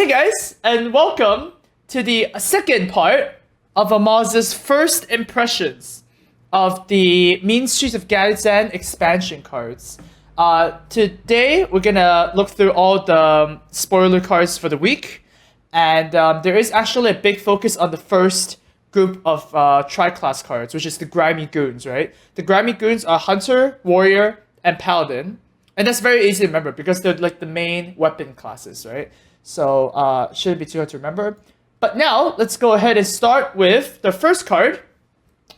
Hey guys, and welcome to the second part of Amaz's first impressions of the Mean Streets of Gadgetzan expansion cards. Today, we're gonna look through all the spoiler cards for the week, and there is actually a big focus on the first group of tri-class cards, which is the Grimy Goons, right? The Grimy Goons are Hunter, Warrior, and Paladin, and that's very easy to remember because they're like the main weapon classes, right? So shouldn't be too hard to remember. But now, let's go ahead and start with the first card,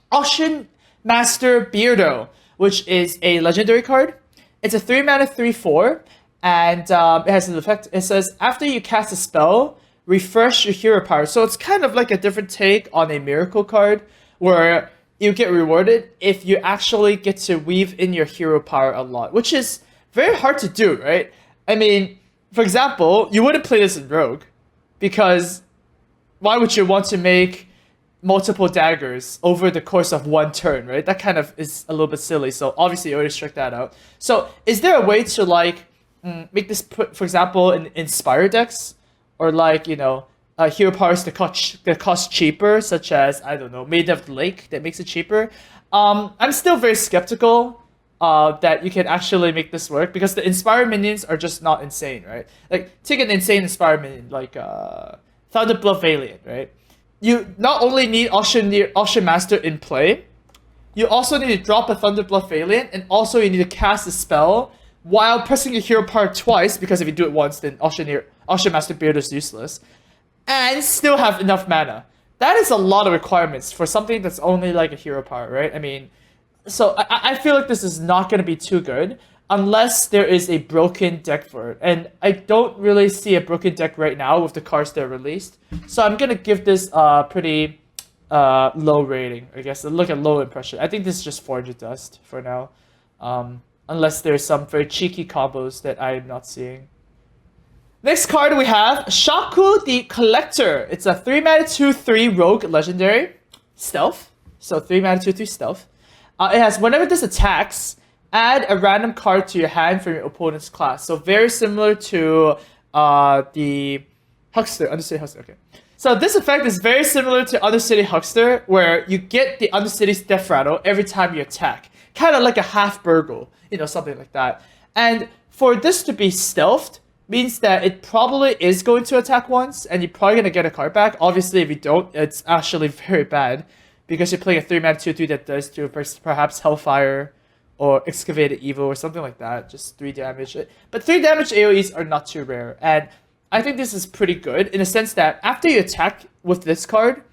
Auctionmaster Beardo, which is a legendary card. It's a 3 mana 3/4, and it has an effect. It says, after you cast a spell, refresh your hero power. So it's kind of like a different take on a miracle card, where you get rewarded if you actually get to weave in your hero power a lot, which is very hard to do, right? I mean, for example, you wouldn't play this in Rogue, because why would you want to make multiple daggers over the course of one turn, right? That kind of is a little bit silly, so obviously you already struck that out. So is there a way to like make this, for example, in Inspire decks, or like, you know, hero powers that cost cheaper, such as, I don't know, Maiden of the Lake, that makes it cheaper? I'm still very skeptical that you can actually make this work, because the Inspire minions are just not insane, right? Like, take an insane Inspire minion, like Thunderblood Valiant, right? You not only need Auctionmaster in play, you also need to drop a Thunderblood Valiant, and also you need to cast a spell while pressing your hero power twice, because if you do it once, then Auctionmaster Beardo is useless, and still have enough mana. That is a lot of requirements for something that's only like a hero power, right? I mean, so I feel like this is not going to be too good unless there is a broken deck for it. And I don't really see a broken deck right now with the cards that are released. So I'm going to give this a pretty low rating, I guess. Look at low impression. I think this is just 400 dust for now. Unless there's some very cheeky combos that I am not seeing. Next card we have Shaku the Collector. It's a 3 mana 2/3 rogue legendary. Stealth. So 3 mana 2/3 stealth. It has, whenever this attacks, add a random card to your hand from your opponent's class. So very similar to the Huckster, Undercity Huckster. Okay. So this effect is very similar to Undercity Huckster, where you get the Undercity's Death Rattle every time you attack. Kind of like a half burgle, you know, something like that. And for this to be stealthed, means that it probably is going to attack once, and you're probably going to get a card back. Obviously, if you don't, it's actually very bad, because you're playing a 3 mana 2/3 that does to perhaps Hellfire or Excavated Evil or something like that, just 3 damage. But 3 damage AoEs are not too rare, and I think this is pretty good in the sense that after you attack with this card,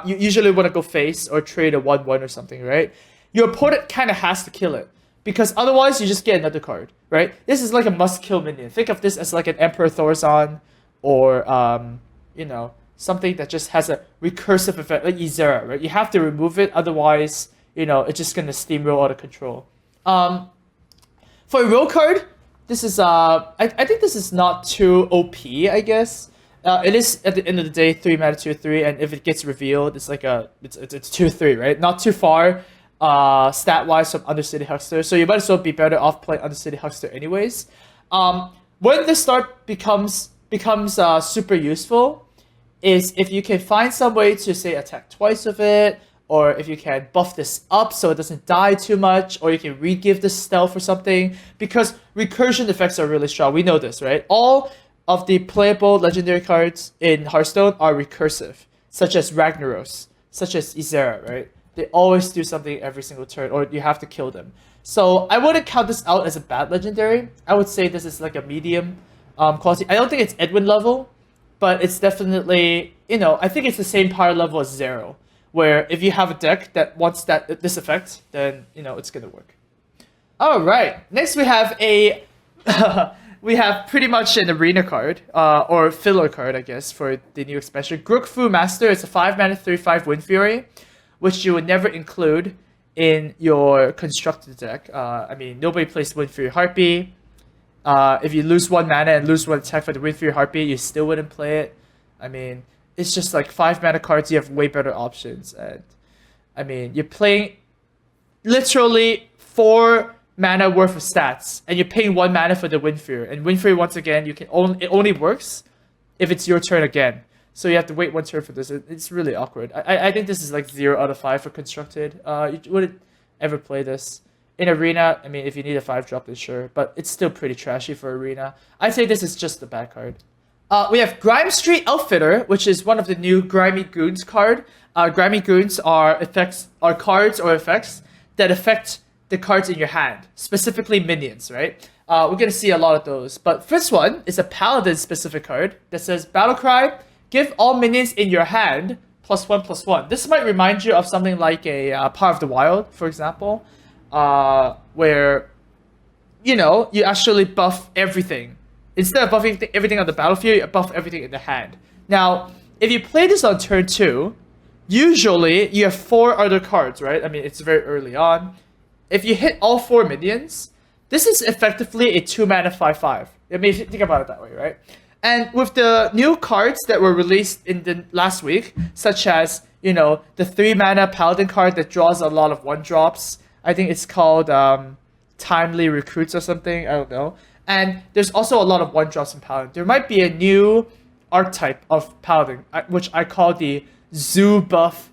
you usually want to go face or trade a 1/1 or something, right? Your opponent kind of has to kill it, because otherwise you just get another card, right? This is like a must-kill minion. Think of this as like an Emperor Thorazon, or you know, something that just has a recursive effect, like Izera, right? You have to remove it, otherwise, you know, it's just gonna steamroll out of control. For a rogue card, this is I think this is not too OP, I guess. It is, at the end of the day, 3 mana 2/3, and if it gets revealed, it's like it's 2/3, right? Not too far stat wise from Undercity Huckster, so you might as well be better off playing Undercity Huckster anyways. When this start becomes super useful is if you can find some way to, say, attack twice with it, or if you can buff this up so it doesn't die too much, or you can re-give this stealth or something, because recursion effects are really strong. We know this, right? All of the playable legendary cards in Hearthstone are recursive, such as Ragnaros, such as Izera, right? They always do something every single turn, or you have to kill them. So I wouldn't count this out as a bad legendary. I would say this is like a medium quality. I don't think it's Edwin level, but it's definitely, you know, I think it's the same power level as Zero, where if you have a deck that wants this effect, then, you know, it's gonna work. All right, next we have a we have pretty much an arena card, or filler card, I guess, for the new expansion. Grook Master. It's a 5 mana 3/5 Wind Fury, which you would never include in your constructed deck. I mean, nobody plays Wind Fury Harpy. If you lose 1 mana and lose 1 attack for the Wind Fury Harpy, you still wouldn't play it. I mean, it's just like 5 mana cards, you have way better options. And I mean, you're playing literally 4 mana worth of stats, and you're paying 1 mana for the Wind Fury. And Wind Fury, once again, it only works if it's your turn again. So you have to wait one turn for this. It's really awkward. I think this is like 0 out of 5 for constructed. You wouldn't ever play this. In Arena, I mean, if you need a 5-drop, then sure. But it's still pretty trashy for Arena. I'd say this is just a bad card. We have Grimestreet Outfitter, which is one of the new Grimy Goons card. Grimy Goons are cards or effects that affect the cards in your hand, specifically minions, right? We're gonna see a lot of those. But first one is a Paladin specific card that says Battlecry, give all minions in your hand +1/+1. This might remind you of something like a Power of the Wild, for example, where you actually buff everything. Instead of buffing everything on the battlefield, you buff everything in the hand. Now, if you play this on turn 2, usually you have 4 other cards, right? I mean, it's very early on. If you hit all 4 minions, this is effectively a 2-mana 5/5. I mean, if you think about it that way, right? And with the new cards that were released in the last week, such as, the 3-mana Paladin card that draws a lot of 1-drops. I think it's called Timely Recruits or something, I don't know. And there's also a lot of 1-drops in Paladin. There might be a new archetype of Paladin, which I call the Zoo Buff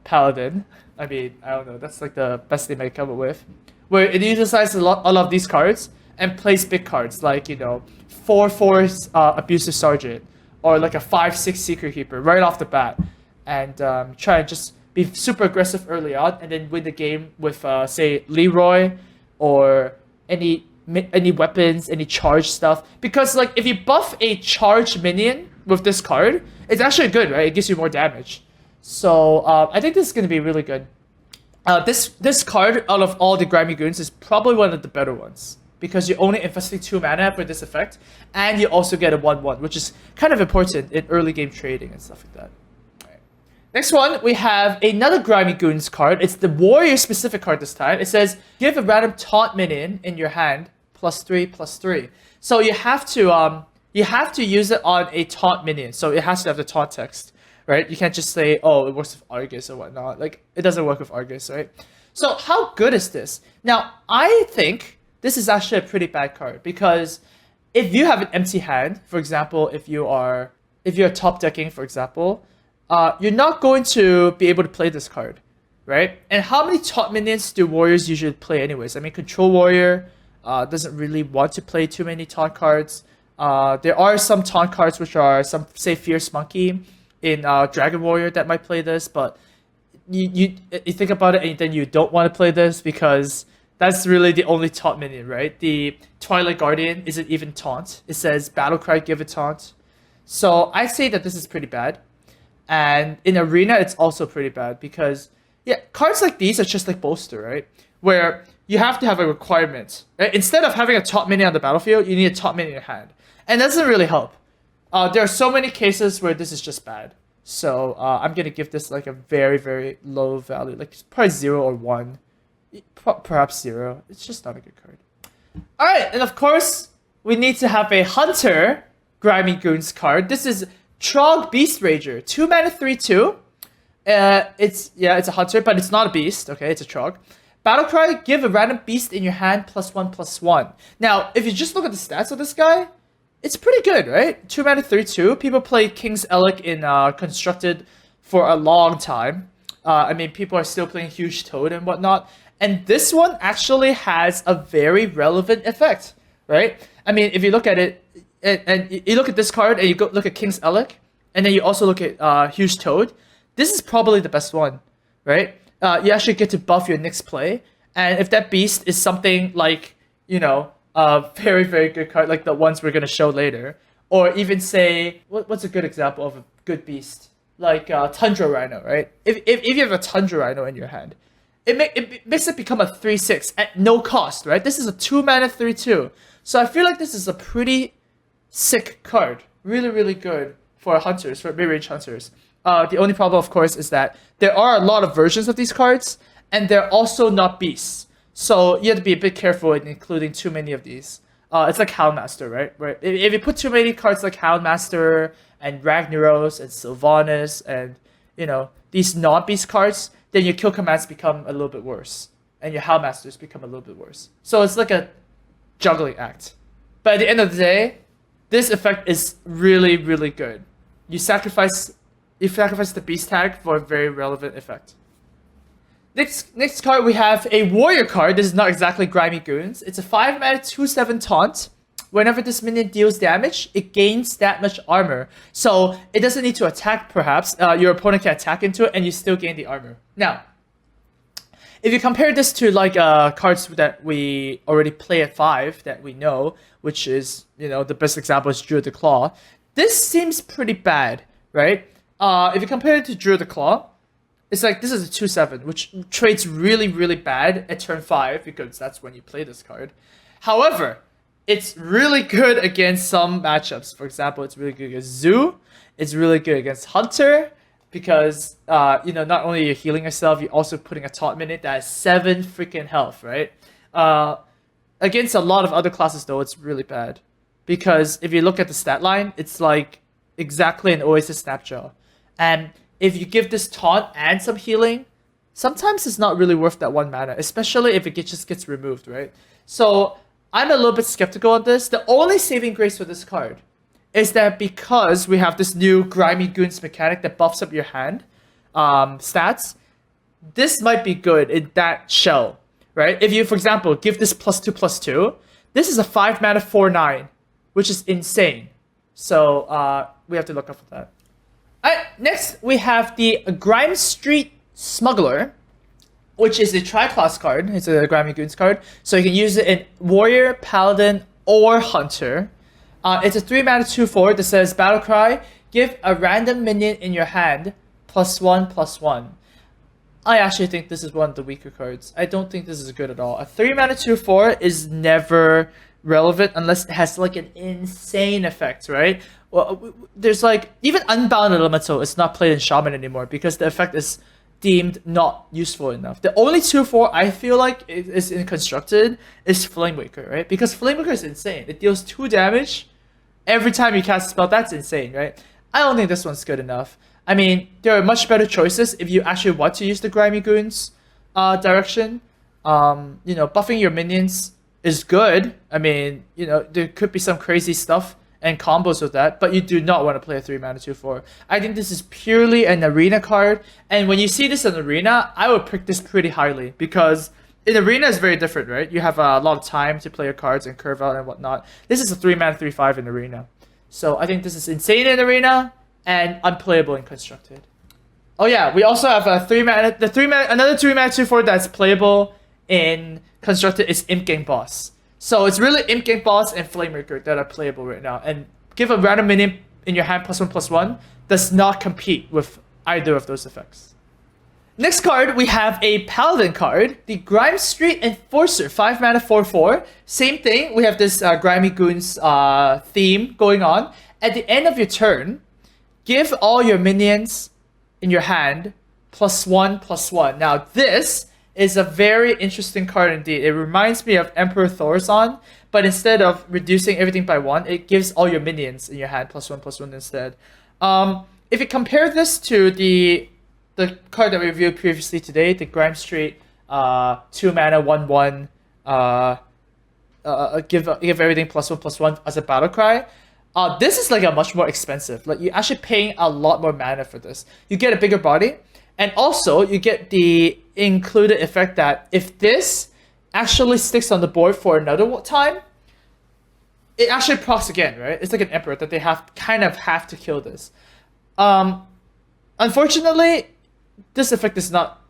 Paladin. I mean, I don't know, that's like the best they might come up with. Where it utilizes a lot of these cards and plays big cards like, 4/4 Abusive Sergeant, or like a 5/6 Secret Keeper right off the bat. And try and just be super aggressive early on and then win the game with, say, Leroy or any weapons, any charge stuff. Because like if you buff a charged minion with this card, it's actually good, right? It gives you more damage. So I think this is going to be really good. This card out of all the Grimy Goons is probably one of the better ones, because you're only investing 2 mana for this effect, and you also get a 1/1, which is kind of important in early game trading and stuff like that. Next one, we have another Grimy Goons card. It's the warrior specific card this time. It says, give a random taunt minion in your hand +3/+3. So you have to use it on a taunt minion. So it has to have the taunt text, right? You can't just say, oh, it works with Argus or whatnot. Like, it doesn't work with Argus, right? So how good is this? Now, I think this is actually a pretty bad card, because if you have an empty hand, for example, if you're top decking, for example, you're not going to be able to play this card, right? And how many taunt minions do warriors usually play anyways? I mean, Control Warrior doesn't really want to play too many taunt cards. There are some taunt cards which are some, say, Fierce Monkey in Dragon Warrior that might play this, but you think about it and then you don't want to play this because that's really the only taunt minion, right? The Twilight Guardian isn't even taunt. It says Battlecry, give a taunt. So I say that this is pretty bad. And in Arena, it's also pretty bad because, cards like these are just like Bolster, right? Where you have to have a requirement. Right? Instead of having a top minion on the battlefield, you need a top minion in your hand. And that doesn't really help. There are so many cases where this is just bad. So I'm going to give this like a very, very low value. Like probably 0 or 1. Perhaps 0. It's just not a good card. Alright, and of course, we need to have a Hunter Grimy Goons card. This is Trogg Beastrager, 2 mana 3/2. It's a hunter, but it's not a beast. Okay, it's a Trogg. Battlecry, give a random beast in your hand +1/+1. Now, if you just look at the stats of this guy, it's pretty good, right? 2 mana 3/2. People play King's Elec in constructed for a long time. I mean, people are still playing Huge Toad and whatnot. And this one actually has a very relevant effect, right? I mean, if you look at it, and you look at this card, and you go look at King's Elec, and then you also look at Huge Toad, this is probably the best one, right? You actually get to buff your next play, and if that beast is something like, a very, very good card, like the ones we're going to show later, or even say, what's a good example of a good beast? Like Tundra Rhino, right? If you have a Tundra Rhino in your hand, it makes it become a 3/6 at no cost, right? This is a 2 mana 3/2. So I feel like this is a pretty sick card. Really, really good for hunters, for mid-range hunters. The only problem, of course, is that there are a lot of versions of these cards, and they're also not beasts. So you have to be a bit careful in including too many of these. It's like Houndmaster, right? If you put too many cards like Houndmaster and Ragnaros and Sylvanas and, these non-beast cards, then your kill commands become a little bit worse. And your Houndmasters become a little bit worse. So it's like a juggling act. But at the end of the day, this effect is really, really good. You sacrifice the beast tag for a very relevant effect. Next card we have a warrior card. This is not exactly Grimy Goons. It's a 5-mana 2/7 taunt. Whenever this minion deals damage, it gains that much armor. So it doesn't need to attack, perhaps. Your opponent can attack into it, and you still gain the armor. Now, if you compare this to like cards that we already play at 5 that we know, which is, you know, the best example is Druid the Claw. This seems pretty bad, right? If you compare it to Druid the Claw, it's like this is a 2/7, which trades really, really bad at turn 5 because that's when you play this card. However, it's really good against some matchups. For example, it's really good against Zoo. It's really good against Hunter because, you know, not only you're healing yourself, you're also putting a taunt minion that has 7 freaking health, right? Against a lot of other classes, though, it's really bad. Because if you look at the stat line, it's like exactly an Oasis Snapjaw. And if you give this taunt and some healing, sometimes it's not really worth that 1 mana, especially if it just gets removed, right? So I'm a little bit skeptical on this. The only saving grace for this card is that because we have this new Grimy Goons mechanic that buffs up your hand stats, this might be good in that shell, right? If you, for example, give this +2/+2, this is a 5-mana 4/9, which is insane. So we have to look up for that. Alright, next we have the Grimestreet Smuggler, which is a tri-class card. It's a Grimy Goons card. So you can use it in Warrior, Paladin, or Hunter. It's a 3-mana 2/4 that says Battlecry, give a random minion in your hand +1/+1. I actually think this is one of the weaker cards. I don't think this is good at all. A 3-mana 2/4 is never relevant unless it has like an insane effect, right? Well, there's like, even Unbound Elemental is not played in Shaman anymore because the effect is deemed not useful enough. The only 2/4 I feel like is in Constructed is Flamewaker, right? Because Flamewaker is insane. It deals 2 damage every time you cast a spell. That's insane, right? I don't think this one's good enough. I mean, there are much better choices if you actually want to use the Grimy Goons direction. You know, buffing your minions is good. I mean, you know, there could be some crazy stuff and combos with that, but you do not want to play a 3-mana 2/4. I think this is purely an arena card, and when you see this in arena, I would pick this pretty highly because in arena is very different, right? You have a lot of time to play your cards and curve out and whatnot. This is a 3-mana 3/5 in arena, so I think this is insane in arena and unplayable in Constructed. Oh yeah, we also have a 3-mana, another 3-mana 2/4 that's playable in Constructed is Imp Gang Boss. So it's really Imp Gang Boss and Flamemaker that are playable right now. And give a random minion in your hand +1/+1 does not compete with either of those effects. Next card, we have a Paladin card, the Grimestreet Enforcer, 5-mana 4/4. Same thing, we have this Grimy Goons theme going on. At the end of your turn, give all your minions in your hand +1/+1. Now this is a very interesting card indeed. It reminds me of Emperor Thorazon, but instead of reducing everything by 1, it gives all your minions in your hand +1/+1 instead. If you compare this to the card that we reviewed previously today, the Grimestreet 2-mana 1/1 give everything +1/+1 as a battle cry. This is like a much more expensive. Like you're actually paying a lot more mana for this. You get a bigger body, and also you get the included effect that if this actually sticks on the board for another time, it actually procs again, right? It's like an Emperor that they kind of have to kill this. Unfortunately, this effect is not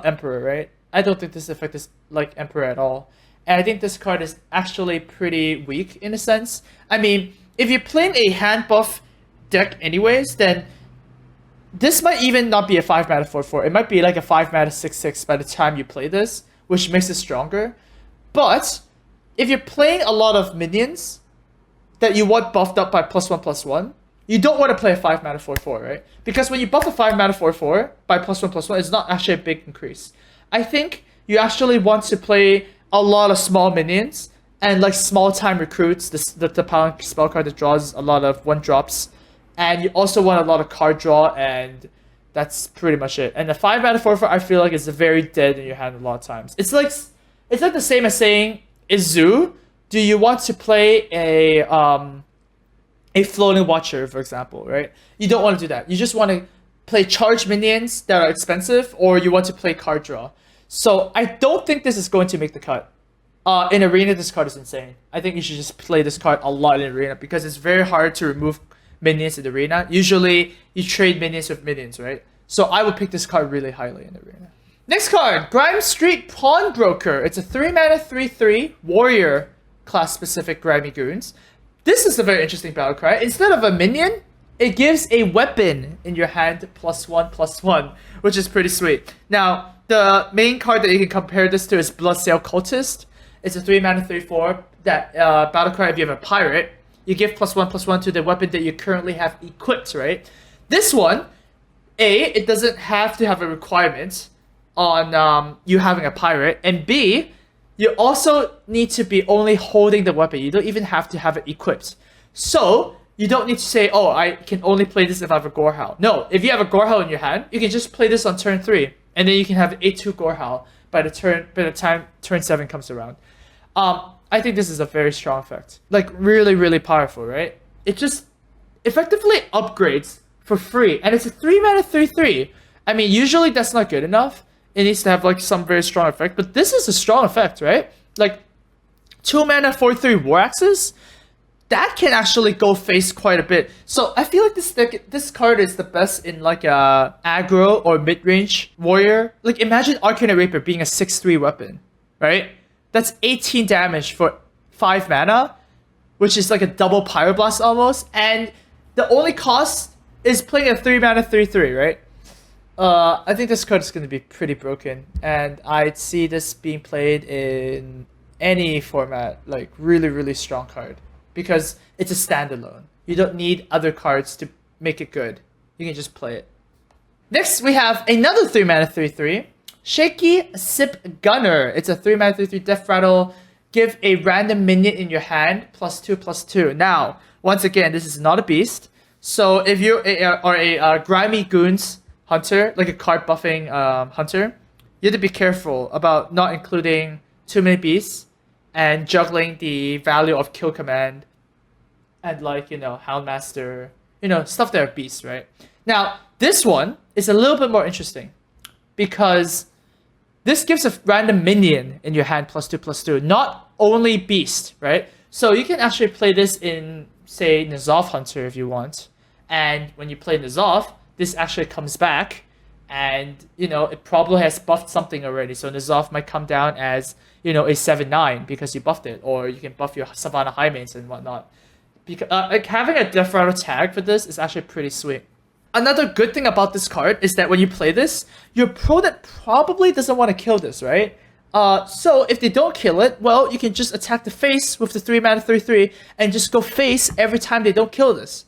Emperor, right? I don't think this effect is like Emperor at all. And I think this card is actually pretty weak in a sense. I mean, if you're playing a hand buff deck anyways, then this might even not be a 5-mana 4/4. It might be like a 5-mana 6/6 by the time you play this, which makes it stronger. But if you're playing a lot of minions that you want buffed up by +1/+1, you don't want to play a 5-mana 4/4, right? Because when you buff a 5-mana 4/4 by +1/+1, it's not actually a big increase. I think you actually want to play a lot of small minions and like small time recruits, the Paladin spell card that draws a lot of 1-drops. And you also want a lot of card draw, and that's pretty much it. And the 5-mana 4/4, I feel like is very dead in your hand a lot of times. It's like the same as saying, is Zoo, do you want to play a a floating watcher, for example, right? You don't want to do that. You just want to play charge minions that are expensive, or you want to play card draw. So I don't think this is going to make the cut. In Arena, this card is insane. I think you should just play this card a lot in Arena because it's very hard to remove minions in Arena. Usually, you trade minions with minions, right? So I would pick this card really highly in Arena. Next card, Grimestreet Pawnbroker. It's a 3-mana 3/3 warrior class specific Grimy Goons. This is a very interesting battle cry. Instead of a minion, it gives a weapon in your hand +1/+1, which is pretty sweet. Now, the main card that you can compare this to is Bloodsail Cultist. It's a 3-mana 3/4 that battle cry. If you have a pirate, you give +1/+1 to the weapon that you currently have equipped, right? This one, it doesn't have to have a requirement on you having a pirate, and B, you also need to be only holding the weapon. You don't even have to have it equipped. So, you don't need to say, oh, I can only play this if I have a Gorehowl. No, if you have a Gorehowl in your hand, you can just play this on turn 3, and then you can have 8/2 Gorehowl by the time turn 7 comes around. I think this is a very strong effect. Like, really, really powerful, right? It just effectively upgrades for free, and it's a 3-mana 3/3. I mean, usually that's not good enough. It needs to have like some very strong effect, but this is a strong effect, right? Like 2-mana 4/3 War Axes, that can actually go face quite a bit. So I feel like this card is the best in like a aggro or mid-range warrior. Like imagine Arcane Rapier being a 6/3 weapon, right? That's 18 damage for 5 mana, which is like a double Pyroblast almost, and the only cost is playing a 3-mana 3/3, right? I think this card is going to be pretty broken, and I'd see this being played in any format, like really, really strong card, because it's a standalone. You don't need other cards to make it good. You can just play it. Next, we have another 3-mana 3/3, Shaky Zipgunner. It's a 3-mana 3/3 Death Rattle. Give a random minion in your hand +2/+2. Now, once again, this is not a beast. So if you are a Grimy Goons hunter, like a card buffing hunter, you have to be careful about not including too many beasts and juggling the value of kill command and like, Houndmaster, stuff that are beasts, right? Now, this one is a little bit more interesting because this gives a random minion in your hand +2/+2, not only beast, right? So you can actually play this in, say, N'Zoth Hunter if you want. And when you play N'Zoth, this actually comes back, and it probably has buffed something already. So N'Zoth might come down as a 7/9 because you buffed it, or you can buff your Savannah Highmanes and whatnot. Because like having a Death Rattle tag for this is actually pretty sweet. Another good thing about this card is that when you play this, your opponent probably doesn't want to kill this, right? So if they don't kill it, well, you can just attack the face with the 3-mana 3/3 and just go face every time they don't kill this,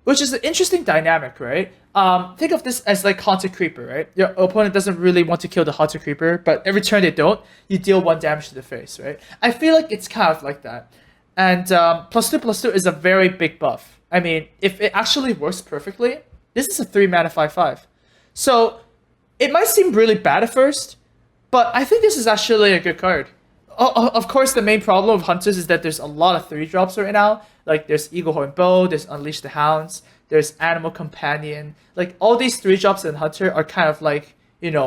which is an interesting dynamic, right? Think of this as like Haunted Creeper, right? Your opponent doesn't really want to kill the Haunted Creeper, but every turn they don't, you deal 1 damage to the face, right? I feel like it's kind of like that. And +2/+2 is a very big buff. I mean, if it actually works perfectly, this is a 3-mana 5/5. So it might seem really bad at first, but I think this is actually a good card. Of course, the main problem of Hunters is that there's a lot of 3-drops right now. Like there's Eaglehorn Bow, there's Unleash the Hounds, there's Animal Companion. Like all these 3-drops in Hunter are kind of like,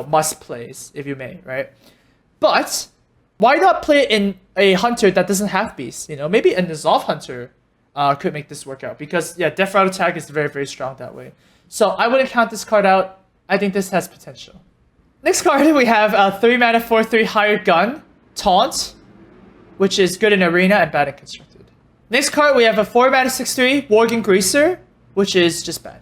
must plays, if you may, right? But why not play in a Hunter that doesn't have beasts? Maybe a N'Zoth Hunter could make this work out, because Death Rattle tag is very, very strong that way. So I wouldn't count this card out. I think this has potential. Next card, we have a 3-mana 4/3 Hired Gun, Taunt, which is good in Arena and bad in Constructed. Next card, we have a 4-mana 6/3 Worgen Greaser, which is just bad.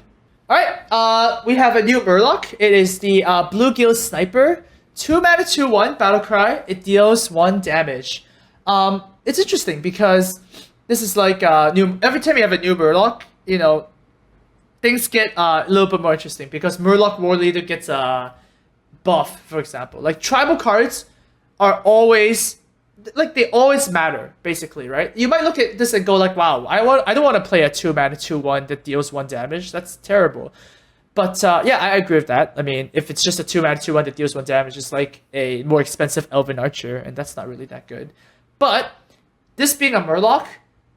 Alright, we have a new Murloc. It is the Blowgill Sniper. 2-mana 2/1 Battle Cry. It deals 1 damage. It's interesting because this is like every time you have a new Murloc, things get a little bit more interesting, because Murloc War Leader gets a buff, for example. Like tribal cards are always like, they always matter, basically, right? You might look at this and go like, wow, I don't want to play a 2-mana 2/1 that deals 1 damage. That's terrible. But yeah, I agree with that. I mean, if it's just a 2-mana 2/1 that deals 1 damage, it's like a more expensive Elven Archer, and that's not really that good. But this being a Murloc,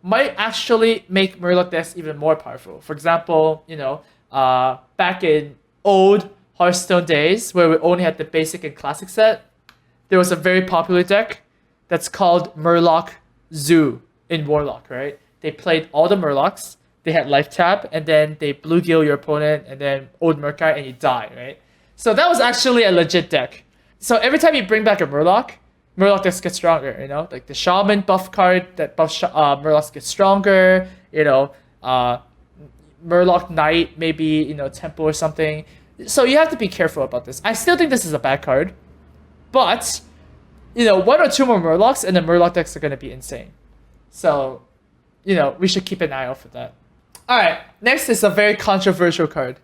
might actually make Murloc decks even more powerful. For example, back in old Hearthstone days where we only had the basic and classic set, there was a very popular deck that's called Murloc Zoo in Warlock, right? They played all the Murlocs, they had life tap, and then they Blowgill your opponent, and then old Murkai, and you die, right? So that was actually a legit deck. So every time you bring back a Murloc decks get stronger, Like the Shaman buff card that buffs Murlocs get stronger, Murloc Knight, maybe, Temple or something. So you have to be careful about this. I still think this is a bad card, but, 1 or 2 more Murlocs and the Murloc decks are going to be insane. So, we should keep an eye out for that. Alright, next is a very controversial card.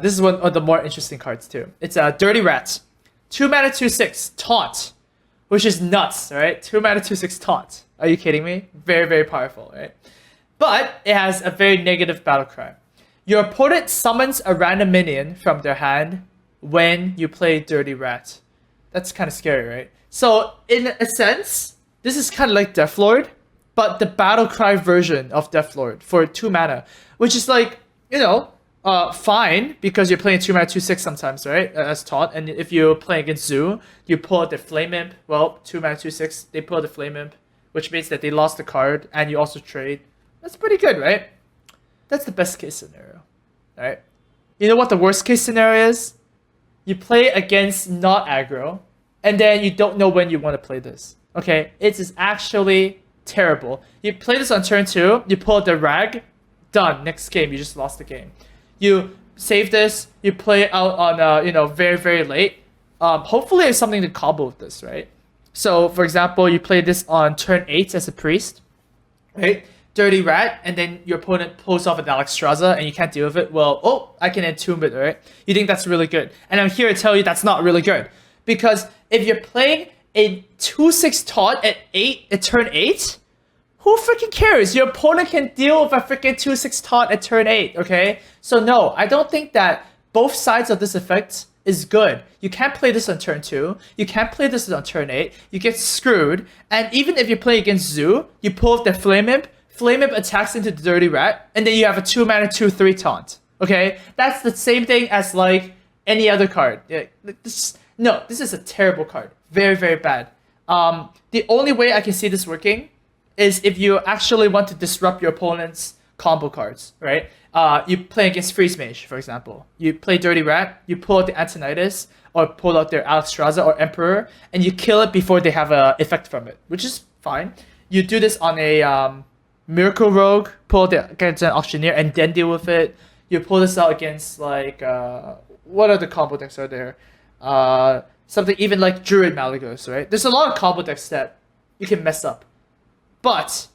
This is one of the more interesting cards too. It's a Dirty Rat. 2 mana 2/6 taunt, which is nuts, right? 2 mana 2/6 taunt. Are you kidding me? Very, very powerful, right? But it has a very negative battle cry. Your opponent summons a random minion from their hand when you play Dirty Rat. That's kind of scary, right? So in a sense, this is kind of like Deathlord, but the battle cry version of Deathlord for 2 mana, which is like, fine, because you're playing 2 mana 2/6 sometimes, right? As taught. And if you're playing against Zoo, you pull out the Flame Imp. Well, 2 mana 2/6, they pull out the Flame Imp, which means that they lost the card and you also trade. That's pretty good, right? That's the best case scenario, right? You know what the worst case scenario is? You play against not aggro, and then you don't know when you want to play this. Okay, it is actually terrible. You play this on turn 2, you pull out the Rag, done. Next game, you just lost the game. You save this, you play it out on, very, very late. Hopefully there's something to combo with this, right? So, for example, you play this on turn 8 as a priest, right? Dirty Rat, and then your opponent pulls off an Alexstrasza and you can't deal with it. Well, I can entomb it, right? You think that's really good. And I'm here to tell you that's not really good. Because if you're playing a 2/6 taunt at turn 8, who freaking cares? Your opponent can deal with a freaking 2/6 taunt at turn 8, okay? So no, I don't think that both sides of this effect is good. You can't play this on turn 2. You can't play this on turn 8. You get screwed. And even if you play against Zoo, you pull off the Flame Imp attacks into the Dirty Rat, and then you have a 2 mana 2/3 taunt, okay? That's the same thing as, like, any other card. This is a terrible card. Very, very bad. The only way I can see this working is if you actually want to disrupt your opponent's combo cards, right? You play against Freeze Mage, for example. You play Dirty Rat, you pull out the Antonidas, or pull out their Alexstrasza or Emperor, and you kill it before they have an effect from it, which is fine. You do this on a Miracle Rogue, pull out the Gadgeteer Auctioneer, and then deal with it. You pull this out against, like, what other combo decks are there? Something even like Druid Malygos, right? There's a lot of combo decks that you can mess up. But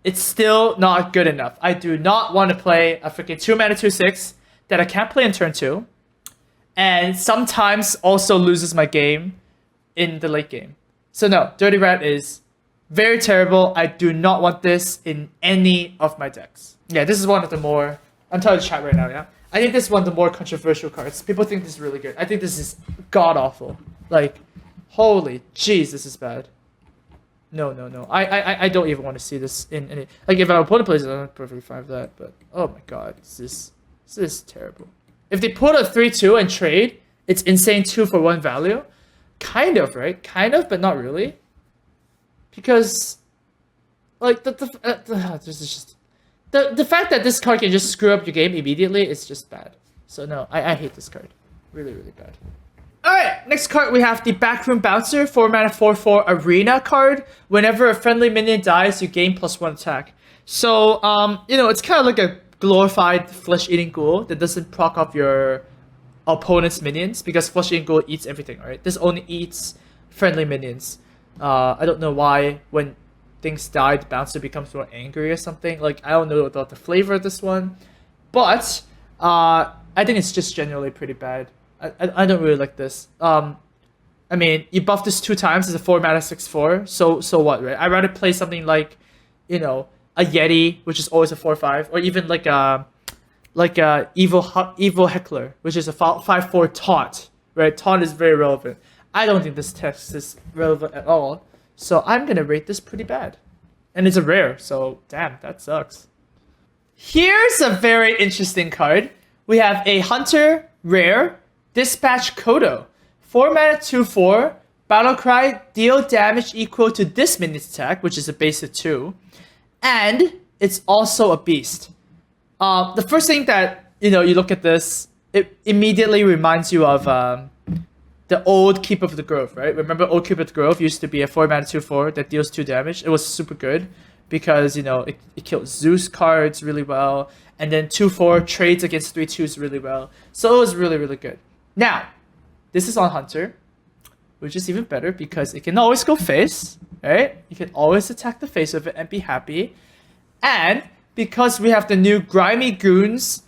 it's still not good enough. I do not want to play a freaking 2 mana 2/6 that I can't play in turn 2, and sometimes also loses my game in the late game. So no, Dirty Rat is very terrible. I do not want this in any of my decks. Yeah, this is one of the more... I'm telling the chat right now, yeah? I think this is one of the more controversial cards. People think this is really good. I think this is god-awful. Like, holy jeez, this is bad. No. I don't even want to see this in any... Like, if our opponent plays it, I'm perfectly fine with that. But, oh my god, this is terrible. If they put a 3/2 and trade, it's insane 2 for 1 value. Kind of, right? Kind of, but not really. Because, like, this is just... The fact that this card can just screw up your game immediately is just bad. So no, I hate this card. Really, really bad. Alright, next card we have the Backroom Bouncer, 4 mana 4/4 Arena card. Whenever a friendly minion dies, you gain +1 attack. So, it's kind of like a glorified flesh-eating ghoul that doesn't proc off your opponent's minions, because flesh-eating ghoul eats everything, right? This only eats friendly minions. I don't know why when things die, the bouncer becomes more angry or something. Like, I don't know about the flavor of this one, but I think it's just generally pretty bad. I don't really like this. I mean, you buff this 2 times as a 4 mana 6/4, so what, right? I'd rather play something like, a Yeti, which is always a 4/5, or even like a evil Heckler, which is a 5/4 taunt, right? Taunt is very relevant. I don't think this text is relevant at all, so I'm gonna rate this pretty bad. And it's a rare, so damn, that sucks. Here's a very interesting card. We have a Hunter rare, Dispatch Kodo. 4 mana 2/4. Battlecry, deal damage equal to this minion's attack, which is a base of 2. And it's also a beast. The first thing that, you look at this, it immediately reminds you of the old Keep of the Grove, right? Remember old Keep of the Grove used to be a 4 mana 2/4 that deals 2 damage. It was super good because, it killed Zeus cards really well. And then 2/4 trades against 3/2s really well. So it was really, really good. Now, this is on Hunter, which is even better because it can always go face, right? You can always attack the face of it and be happy. And because we have the new Grimy Goons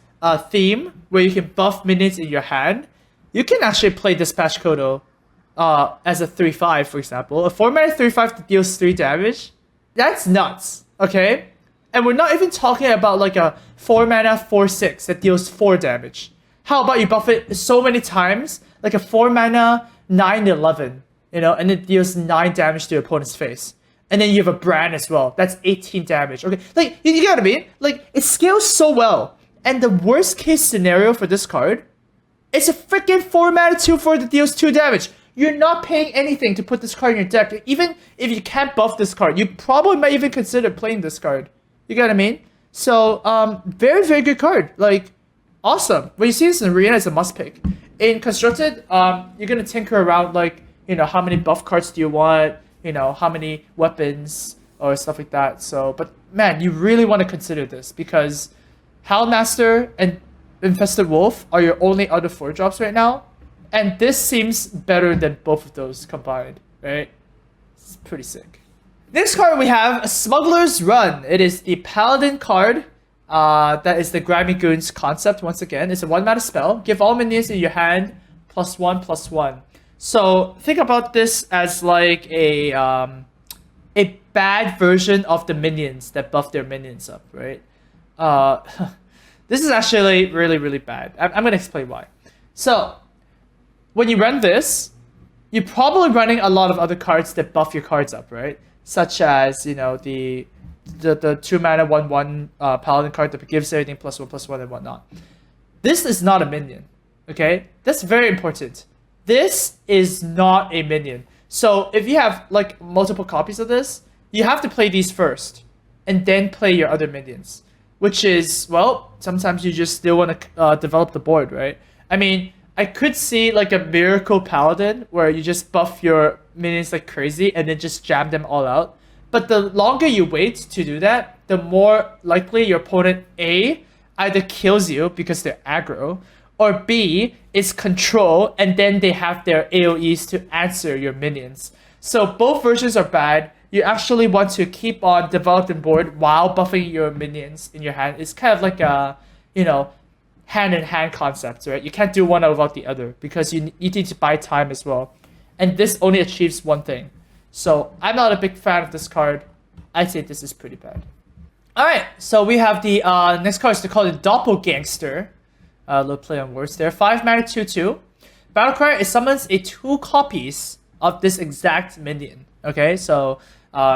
theme, where you can buff minions in your hand, you can actually play Dispatch Kodo as a 3/5, for example. A 4 mana 3/5 that deals 3 damage. That's nuts, okay? And we're not even talking about like a 4 mana 4/6 that deals 4 damage. How about you buff it so many times, like a 4 mana 9/11, and it deals 9 damage to your opponent's face. And then you have a brand as well. That's 18 damage. Okay, like, you get what I mean? Like, it scales so well. And the worst case scenario for this card, it's a freaking 4 mana 2/4 that deals 2 damage. You're not paying anything to put this card in your deck. Even if you can't buff this card, you probably might even consider playing this card. You get what I mean? So, very, very good card. Like, awesome. When you see this in Arena, it's a must pick. In Constructed, you're gonna tinker around, like, how many buff cards do you want? How many weapons or stuff like that. So, but man, you really want to consider this because Houndmaster and Infested Wolf are your only other 4-drops right now. And this seems better than both of those combined, right? It's pretty sick. Next card we have Smuggler's Run. It is the Paladin card. That is the Grimy Goons concept once again. It's a 1 mana spell. Give all minions in your hand +1/+1. So think about this as like a bad version of the minions that buff their minions up, right? This is actually really, really bad. I'm gonna explain why. So when you run this, you're probably running a lot of other cards that buff your cards up, right? Such as the 2 mana 1/1 Paladin card that gives everything +1/+1 and whatnot. This is not a minion, okay? That's very important. This is not a minion. So if you have like multiple copies of this, you have to play these first and then play your other minions, which is, well, sometimes you just still want to develop the board, right? I mean, I could see like a Miracle Paladin where you just buff your minions like crazy and then just jam them all out. But the longer you wait to do that, the more likely your opponent A either kills you because they're aggro, or B is control, and then they have their AoEs to answer your minions. So both versions are bad. You actually want to keep on developing board while buffing your minions in your hand. It's kind of like a, hand-in-hand concept, right? You can't do one without the other because you need to buy time as well. And this only achieves one thing. So I'm not a big fan of this card. I'd say this is pretty bad. Alright, so we have the next card is called the Dopplegangster. A little play on words there. 5 mana 2/2. Battlecry, it summons 2 copies of this exact minion. Okay, so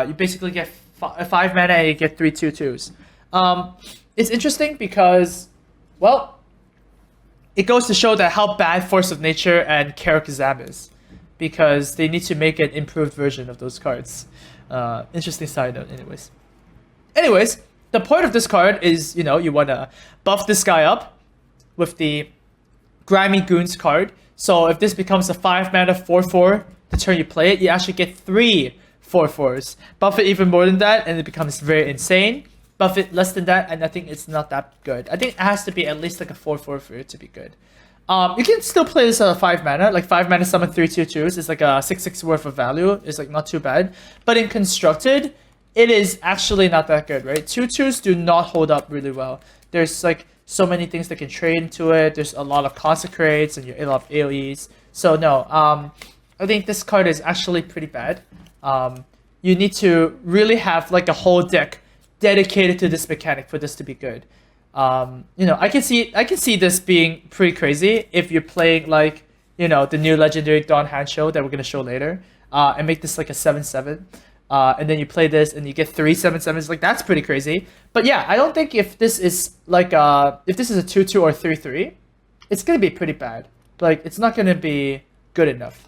you basically get 5 mana and you get 3 2/2s. It's interesting because, well, it goes to show that how bad Force of Nature and Karakazam is, because they need to make an improved version of those cards. Interesting side note, anyways. The point of this card is, you want to buff this guy up with the Grimy Goons card. So if this becomes a 5 mana 4/4 the turn you play it, you actually get 3 4/4s. Buff it even more than that and it becomes very insane. Buff it less than that and I think it's not that good. I think it has to be at least like a 4/4 for it to be good. You can still play this at a 5 mana, like 5 mana summon 3 2/2s. It's like a 6/6 worth of value. It's like not too bad. But in Constructed, it is actually not that good, right? 2/2s do not hold up really well. There's like so many things that can trade into it. There's a lot of consecrates and a lot of AoEs. So no, I think this card is actually pretty bad. You need to really have like a whole deck dedicated to this mechanic for this to be good. I can see this being pretty crazy if you're playing like, the new legendary Dawn Hand Show that we're gonna show later, and make this like a 7/7. and then you play this and you get 3/7/7s. Like that's pretty crazy. But yeah, I don't think if this is like if this is a 2/2 or 3/3, it's gonna be pretty bad. Like it's not gonna be good enough.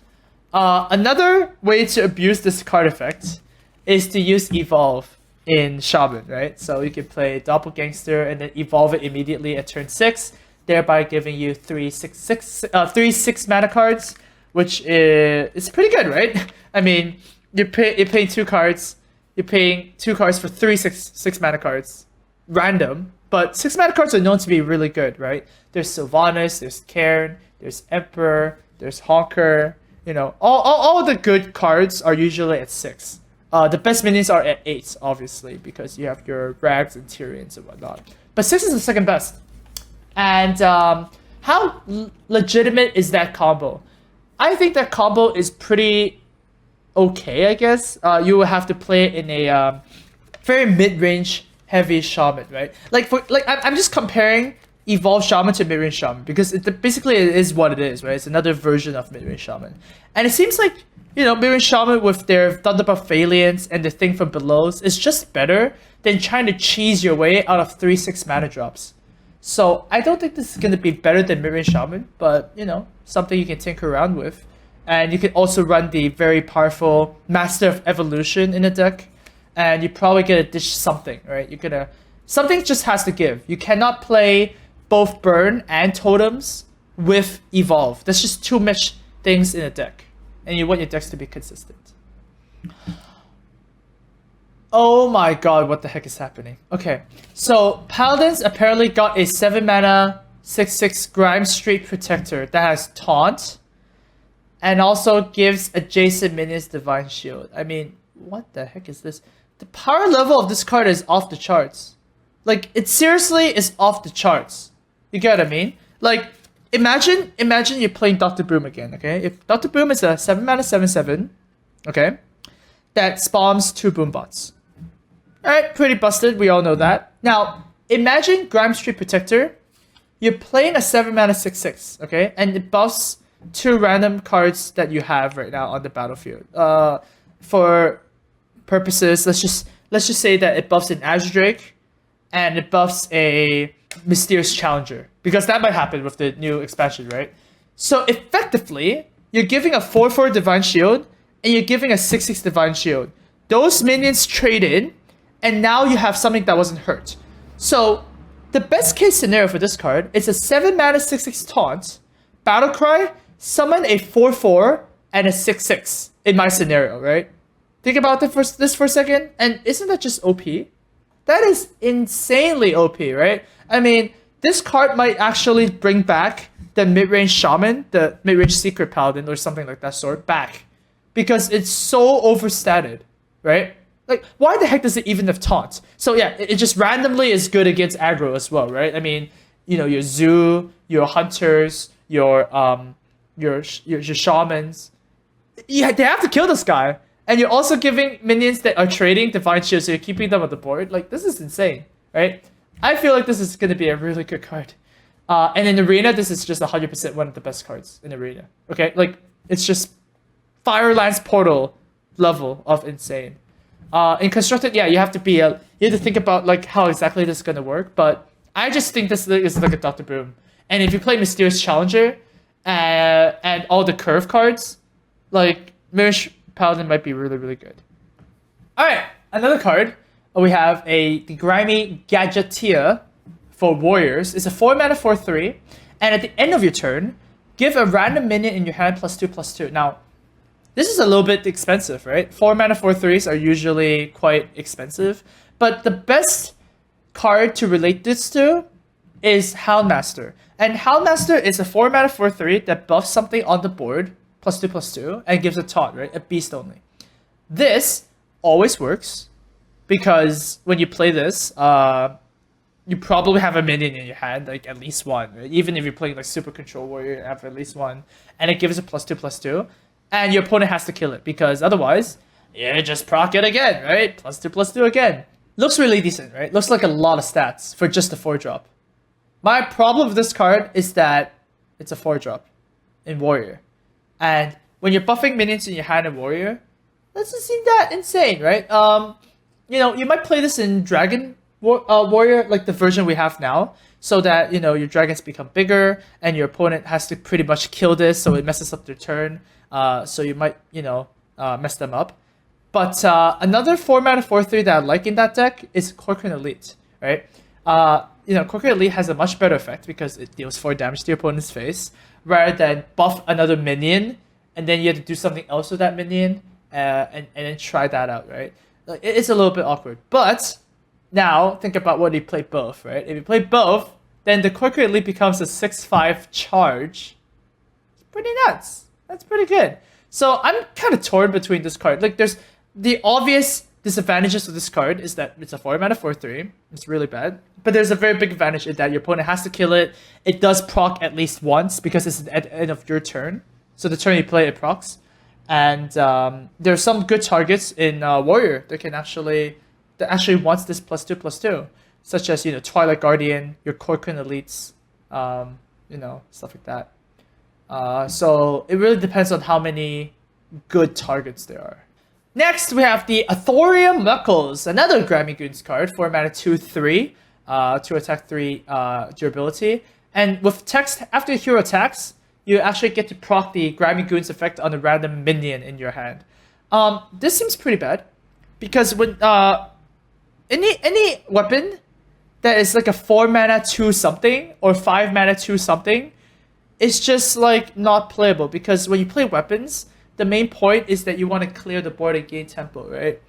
Another way to abuse this card effect is to use evolve in Shaman, right? So you can play Dopplegangster and then evolve it immediately at turn 6, thereby giving you 3/6 mana cards, which is pretty good, right? I mean, you're paying 2 cards. You're paying 2 cards for 3/6 mana cards, random. But 6 mana cards are known to be really good, right? There's Sylvanas, there's Cairn, there's Emperor, there's Honker. You know, all the good cards are usually at 6. The best minions are at 8, obviously, because you have your Rags and Tyrians and whatnot. But 6 is the second best. And how legitimate is that combo? I think that combo is pretty okay, I guess. You will have to play it in a very mid-range heavy Shaman, right? I'm just comparing Evolved Shaman to mid-range Shaman because basically it is what it is, right? It's another version of mid-range Shaman. And it seems like, you know, mid-range Shaman with their Thunderbuff Valiants and the thing from below is just better than trying to cheese your way out of 3/6 mana drops. So I don't think this is going to be better than mid-range Shaman, but, you know, something you can tinker around with. And you can also run the very powerful Master of Evolution in a deck. And you're probably going to dish something, right? Something just has to give. You cannot play both Burn and Totems with Evolve. That's just too much things in a deck. And you want your decks to be consistent. Oh my god, what the heck is happening? Okay, so Paladins apparently got a 7 mana 6/6 Grimestreet Protector that has Taunt. And also gives adjacent minions Divine Shield. I mean, what the heck is this? The power level of this card is off the charts. Like, it seriously is off the charts. You get what I mean? Like, imagine you're playing Dr. Boom again, okay? If Dr. Boom is a 7 mana 7/7, okay? That spawns 2 Boombots. Alright, pretty busted, we all know that. Now, imagine Grimestreet Protector. You're playing a 7 mana 6/6, okay? And it buffs 2 random cards that you have right now on the battlefield. For purposes, let's just say that it buffs an Azure Drake and it buffs a Mysterious Challenger, because that might happen with the new expansion, right? So effectively, you're giving a 4/4 Divine Shield and you're giving a 6/6 Divine Shield. Those minions trade in, and now you have something that wasn't hurt. So the best case scenario for this card is a 7 mana 6/6 Taunt, Battlecry, summon a 4/4 and a 6/6 in my scenario, right? Think about this for a second, and isn't that just OP? That is insanely OP, right? I mean, this card might actually bring back the mid-range Shaman, the mid-range Secret Paladin, or something like that sort, back. Because it's so overstated, right? Like, why the heck does it even have Taunt? So yeah, it just randomly is good against aggro as well, right? I mean, you know, your Zoo, your Hunters, your Shamans, yeah, they have to kill this guy. And you're also giving minions that are trading Divine Shield, so you're keeping them on the board. Like, this is insane, right? I feel like this is going to be a really good card. And in Arena, this is just 100% one of the best cards in Arena. Okay? Like, it's just Firelands Portal level of insane. In Constructed, yeah, you have to think about, like, how exactly this is going to work. But I just think this is like a Dr. Boom. And if you play Mysterious Challenger and all the curve cards, like, Mirage Paladin might be really, really good. Alright, another card. We have the Grimy Gadgeteer for Warriors. It's a 4 mana 4/3. And at the end of your turn, give a random minion in your hand +2/+2. Now, this is a little bit expensive, right? 4 mana 4/3s are usually quite expensive. But the best card to relate this to is Houndmaster. And Houndmaster is a 4 mana 4/3 that buffs something on the board +2/+2 and gives a taunt, right? A beast only. This always works because when you play this, you probably have a minion in your hand, like at least one, right? Even if you're playing like Super Control Warrior, you have at least one, and it gives a +2/+2, and your opponent has to kill it because otherwise, you just proc it again, right? +2/+2 again. Looks really decent, right? Looks like a lot of stats for just a 4-drop. My problem with this card is that it's a 4-drop in Warrior. And when you're buffing minions in your hand in Warrior, doesn't seem that insane, right? You know, you might play this in Warrior, like the version we have now, so that, you know, your dragons become bigger and your opponent has to pretty much kill this, so it messes up their turn. So you might, you know, mess them up. But another 4-mana 4/3 that I like in that deck is Corcoran Elite, right? You know, Corcoran Elite has a much better effect because it deals 4 damage to your opponent's face, rather than buff another minion and then you have to do something else with that minion and then try that out, right? Like, it's a little bit awkward. But now think about what you play both, right? If you play both, then the Corcoran Elite becomes a 6/5 charge. It's pretty nuts. That's pretty good. So I'm kind of torn between this card. Like, there's the obvious disadvantages of this card is that it's a 4-mana 4/3. It's really bad. But there's a very big advantage in that your opponent has to kill it. It does proc at least once because it's at the end of your turn. So the turn you play, it procs. And there's some good targets in Warrior that actually wants this +2/+2, such as, you know, Twilight Guardian, your Corcoran Elites, you know, stuff like that. So it really depends on how many good targets there are. Next, we have the Thorium Knuckles, another Grimy Goons card, 4-mana 2/3, 2 attack 3 durability. And with text, after hero attacks, you actually get to proc the Grimy Goons effect on a random minion in your hand. This seems pretty bad, because when any weapon that is like a 4-mana 2-something or 5-mana 2-something, it's just like not playable, because when you play weapons, the main point is that you want to clear the board and gain tempo, right?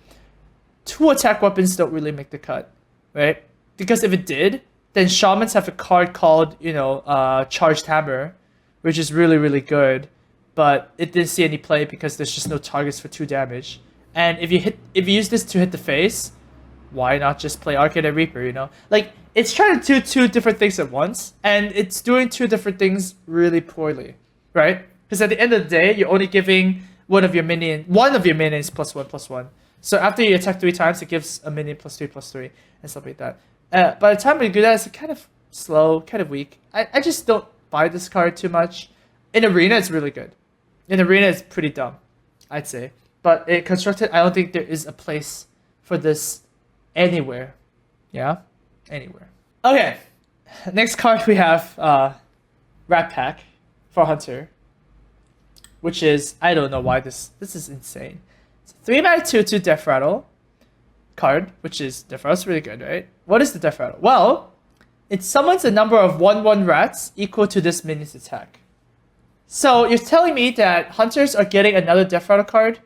2 attack weapons don't really make the cut, right? Because if it did, then Shamans have a card called, you know, Charged Hammer, which is really, really good, but it didn't see any play because there's just no targets for 2 damage. And if you use this to hit the face, why not just play Arcade Reaper, you know? Like, it's trying to do 2 different things at once, and it's doing 2 different things really poorly, right? Because at the end of the day, you're only giving one of your minions +1/+1. So after you attack 3 times, it gives a minion +3/+3 and stuff like that. By the time you do that, it's kind of slow, kind of weak. I just don't buy this card too much. In Arena, it's really good. In Arena, it's pretty dumb, I'd say. But in Constructed, I don't think there is a place for this anywhere. Yeah? Anywhere. Okay. Next card we have Rat Pack for Hunter, which is, I don't know why this is insane. It's a 3-mana 2/2 Death Rattle card, which is, Death Rattle's really good, right? What is the Death Rattle? Well, it summons a number of 1/1 rats equal to this minion's attack. So you're telling me that hunters are getting another Death Rattle card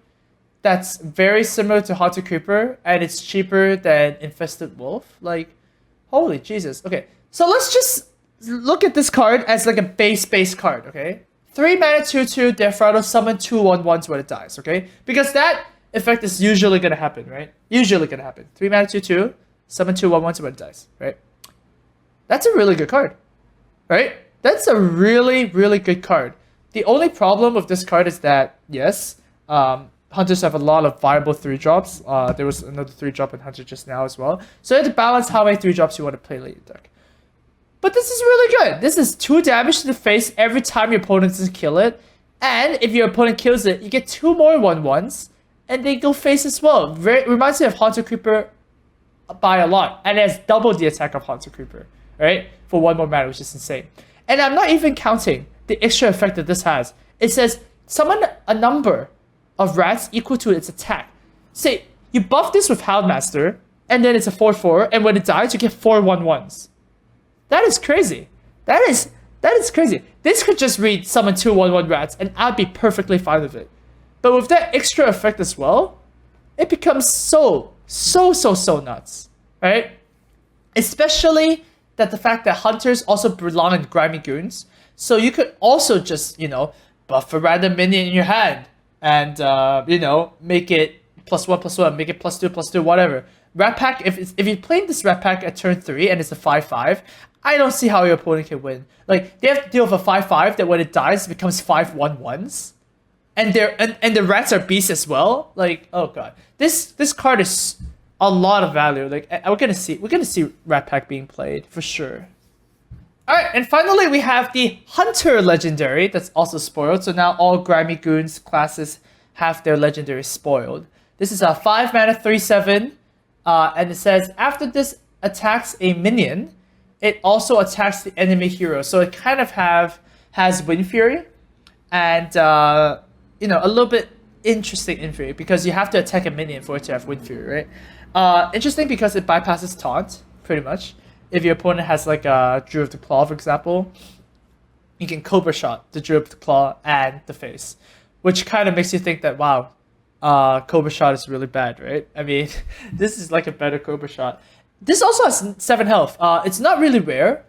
that's very similar to Haunted Creeper, and it's cheaper than Infested Wolf? Like, holy Jesus. Okay, so let's just look at this card as like a base card, okay? 3-mana 2/2 Death Rattle, summon 2 1/1s when it dies, okay? Because that effect is usually gonna happen, right? Usually gonna happen. 3-mana 2/2, summon 2 1/1s when it dies, right? That's a really good card, right? That's a really, really good card. The only problem with this card is that, yes, hunters have a lot of viable 3-drops. There was another 3-drop in Hunter just now as well. So you have to balance how many 3-drops you want to play late in the deck. But this is really good. This is 2 damage to the face every time your opponent doesn't kill it. And if your opponent kills it, you get 2 more 1/1s, and they go face as well. Reminds me of Haunted Creeper by a lot. And it has double the attack of Haunted Creeper, right? For 1 more mana, which is insane. And I'm not even counting the extra effect that this has. It says, summon a number of rats equal to its attack. Say, you buff this with Houndmaster, and then it's a 4/4, and when it dies, you get 4 1/1s. That is crazy. That is crazy. This could just read summon 2 1/1 rats, and I'd be perfectly fine with it. But with that extra effect as well, it becomes so nuts, right? Especially that the fact that hunters also belong in Grimy Goons, so you could also just, you know, buff a random minion in your hand, and you know, make it +1/+1, make it +2/+2, whatever. Rat Pack, if you play this Rat Pack at turn 3 and it's a 5/5, I don't see how your opponent can win. Like, they have to deal with a 5/5 that when it dies it becomes 5 1/1s. And the rats are beasts as well. Like, oh god. This card is a lot of value. Like, we're gonna see Rat Pack being played for sure. Alright, and finally we have the Hunter Legendary that's also spoiled. So now all Grimy Goons classes have their legendary spoiled. This is a 5 mana 3/7, and it says after this attacks a minion, it also attacks the enemy hero. So it kind of has Wind Fury, and you know, a little bit interesting Wind Fury because you have to attack a minion for it to have Wind Fury, right? Interesting because it bypasses taunt pretty much. If your opponent has like a Druid of the Claw, for example, you can Cobra Shot the Druid of the Claw and the face, which kind of makes you think that, wow, Cobra Shot is really bad, right? I mean, this is like a better Cobra Shot. This also has 7 health. It's not really rare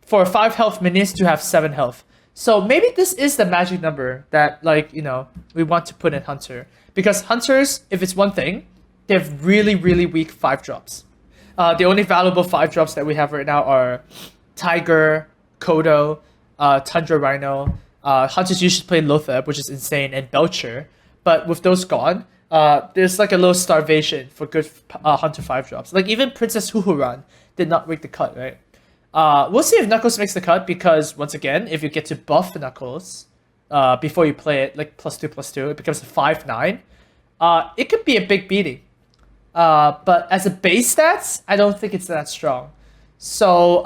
for 5 health minions to have 7 health. So maybe this is the magic number that, like, you know, we want to put in Hunter. Because Hunters, if it's one thing, they have really, really weak 5-drops. The only valuable 5-drops that we have right now are Tiger, Kodo, Tundra Rhino. Hunters usually play Lothar, which is insane, and Belcher. But with those gone, there's like a little starvation for good Hunter 5-drops. Like even Princess Huhuran did not make the cut, right? We'll see if Knuckles makes the cut because, once again, if you get to buff Knuckles before you play it, like +2/+2, it becomes a 5/9. It could be a big beating. But as a base stats, I don't think it's that strong. So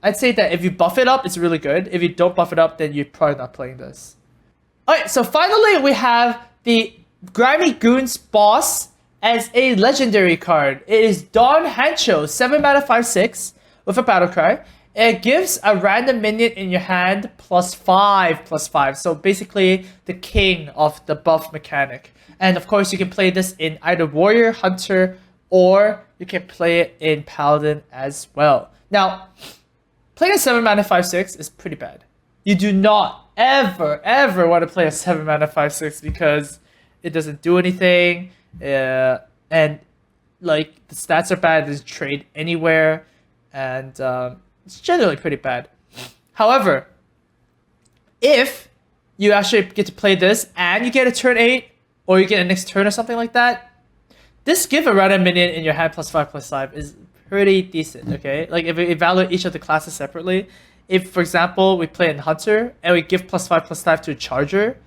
I'd say that if you buff it up, it's really good. If you don't buff it up, then you're probably not playing this. Alright, so finally we have the Grimy Goons boss as a legendary card. It is Dawn Hancho, 7 mana 5/6 with a battle cry. It gives a random minion in your hand +5/+5. So basically the king of the buff mechanic. And of course you can play this in either Warrior, Hunter, or you can play it in Paladin as well. Now, playing a 7 mana 5/6 is pretty bad. You do not ever want to play a 7 mana 5/6 because it doesn't do anything. And like the stats are bad, it doesn't trade anywhere. And it's generally pretty bad. However, if you actually get to play this and you get a turn 8 or you get a next turn or something like that, this give a random minion in your hand +5/+5 is pretty decent, okay? Like if we evaluate each of the classes separately, if for example we play in Hunter and we give +5/+5 to a Charger,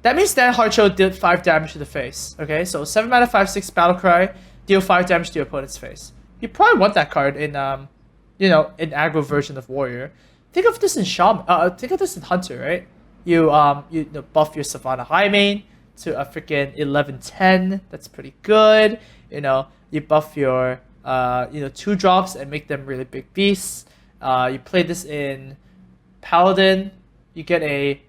that means that Harcho did 5 damage to the face, okay? So 7 mana 5/6 battle cry, deal 5 damage to your opponent's face. You probably want that card in you know, in aggro version of Warrior. Think of this in Shaman. Think of this in Hunter, right? You know, buff your Savannah High Main to a freaking 11/10. That's pretty good. You know, you buff your you know, 2-drops and make them really big beasts. You play this in Paladin, you get a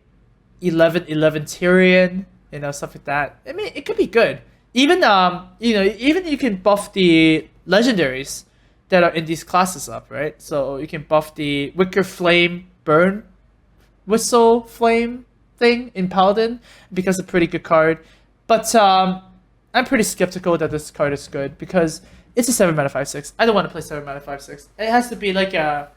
11/11 Tyrion, you know, stuff like that. I mean, it could be good. Even you know, even you can buff the legendaries that are in these classes up, right? So you can buff the Wicker Flame Burn Whistle Flame thing in Paladin because it's a pretty good card. But I'm pretty skeptical that this card is good because it's a 7 mana 5/6. I don't want to play 7 mana 5/6. It has to be like a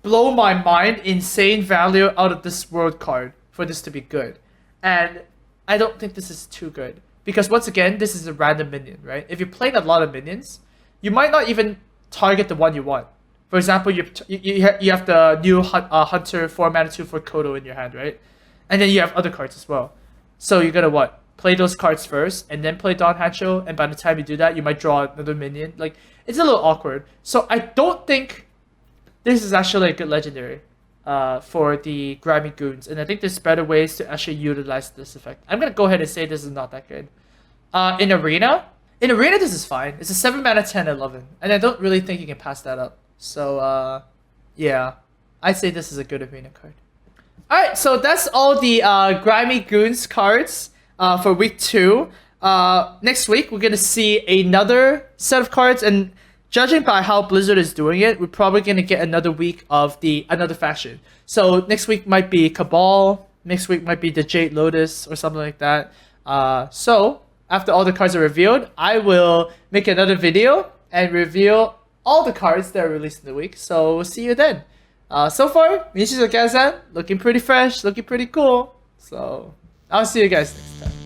blow my mind, insane value out of this world card for this to be good. And I don't think this is too good. Because once again, this is a random minion, right? If you're playing a lot of minions, you might not even target the one you want. For example, you have the new Hunter 4 mana 2 for Kodo in your hand, right? And then you have other cards as well. So you're gonna what? Play those cards first, and then play Dawn Hancho, and by the time you do that, you might draw another minion. Like, it's a little awkward. So I don't think this is actually a good legendary for the Grimy Goons, and I think there's better ways to actually utilize this effect. I'm gonna go ahead and say this is not that good. In Arena, this is fine. It's a 7 mana 10/11, and I don't really think you can pass that up. So yeah, I'd say this is a good Arena card. Alright, so that's all the Grimy Goons cards for week 2. Next week, we're gonna see another set of cards, and judging by how Blizzard is doing it, we're probably gonna get another week of another faction. So next week might be Cabal, next week might be the Jade Lotus or something like that. So after all the cards are revealed, I will make another video and reveal all the cards that are released in the week. So we'll see you then. So far, Mean Streets of Gadgetzan looking pretty fresh, looking pretty cool. So I'll see you guys next time.